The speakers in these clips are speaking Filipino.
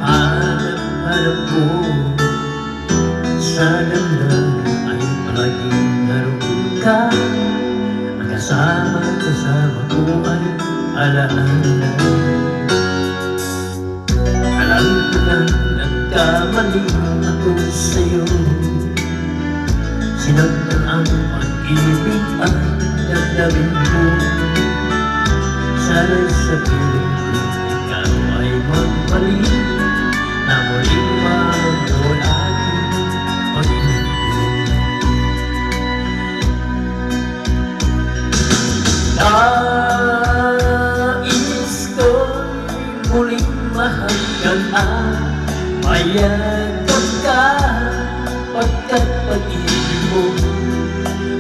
hanap-hanap ko sa damdamin ay palaging naroon ka. Ang kasama ko ay alaala. Alam ko na nagkamali ako sa'yo. Sinagdan ang pag-ibig at damdamin mo. Sana'y sabihin ko ikaw ay magbalik na muling magmula aking pag-ibig. Nais ko'y muling mahagkan at mayagap ka, pagkat pag-ibig mo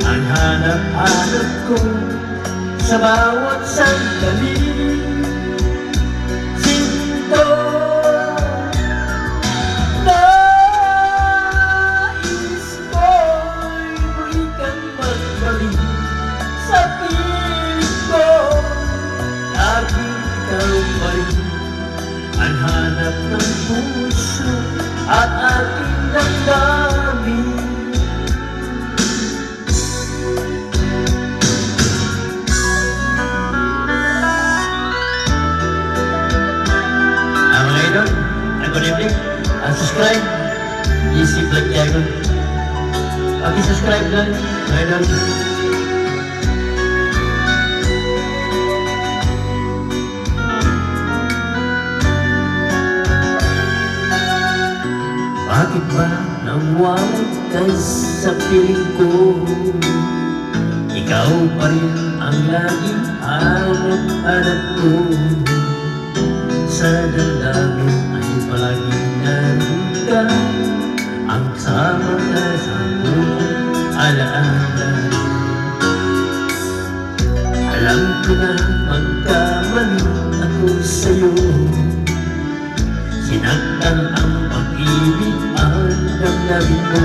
ang hanap-hanap ko sa bawat sandali. Sinto, nais ko'y muli kang magbalik sa piling ko. Laging ikaw pa rin ang hanap ng puso at ating damdamin. Good evening, subscribe GC Vlog Channel. Paki-subscribe lang, idol. Bakit ba nawawag ka sa piling ko? Ikaw pa rin ang laging hanap-hanap ko. Sa damdamin ay palaging naroon ka. Ang sama ka sa buong alaala. Alam ko na magkamali ako sa'yo. Sinaktan ang pag-ibig ang damdamin mo.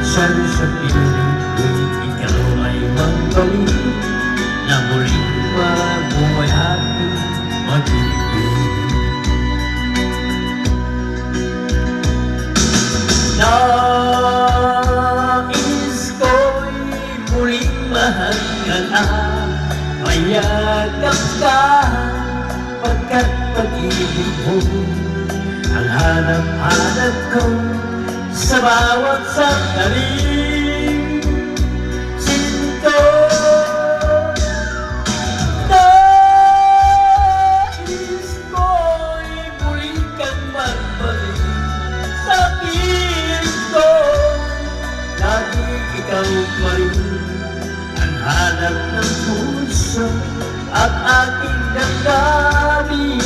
Sana sa piling ko'y ikaw ay magbalik na muling mabuhay aking pag-ibig. Nais ko'y muling mahagkan at mayagap ka, pagkat pag-ibig mo ang hanap-hanap ko sa bawat sandali. Sinto, ikaw pa rin ang hanap ng puso at aking damdamin.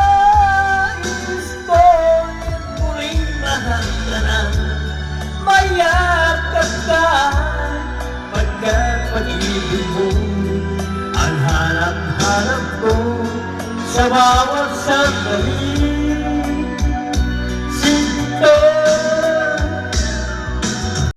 Nais ko'y muling mahagkan, mayakap ka, pagkat pag-ibig mo ang hanap-hanap ko sa bawat sandali.